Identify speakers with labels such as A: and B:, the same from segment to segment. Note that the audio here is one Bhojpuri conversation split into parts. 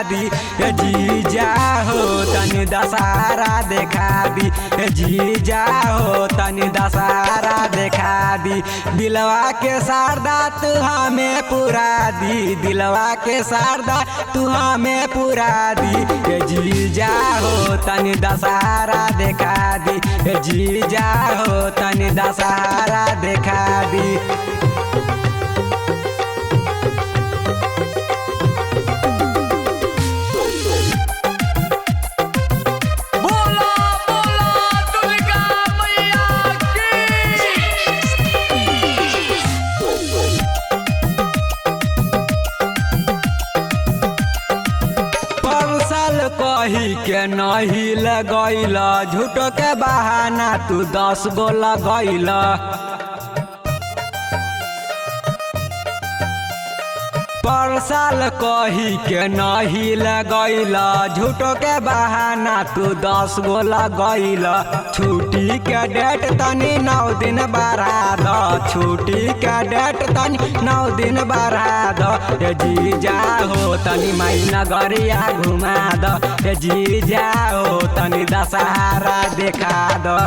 A: दी। जीजा हो तनी दशहरा देखा दी। जीजा हो तनी दशहरा देखा दी। दिलवा के शारदा तू हमें पुरा दी। दिलवा के शारदा तू हमें पुरा दी। जीजा हो तनी दशहरा देखा दी। जीजा हो तनी दशहरा देखा दी। कही के नहीं लगैला झूठो के बहाना तू 10 गो लगैला। पर साल कही के नहीं लगैला झूठो के बहाना तू 10 गो लगैला। छुट्टी के डेट तनी 9 दिन बढ़ा द। छुट्टी के डेट तनी 9 दिन बढ़ा द। जीजा हो तनी महीना गरिया घुमा द। जीजा हो तनी दशहरा देखा द।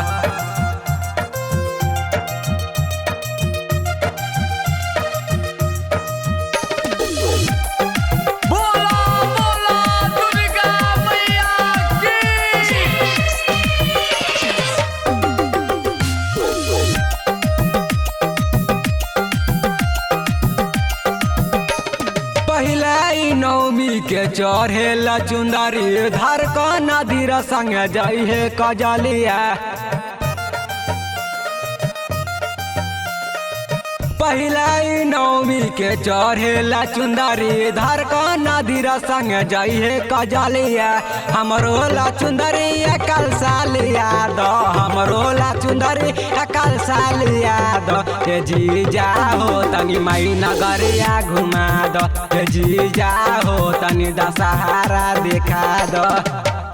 A: नवमी के चढ़ेला चुंदरी धर क नदीर संग जइहे कजलिया। पहिला नवमी के चढ़ेला चुंदरी धर क नदीर संग जइहे कजलिया। हमरो ला चुंदरी कल साल याद। हमरो ला चुंदरी कल साल याद। जीजा हो तनी महीना गरिया घुमा द। जीजा हो तनी दशहरा देखा द।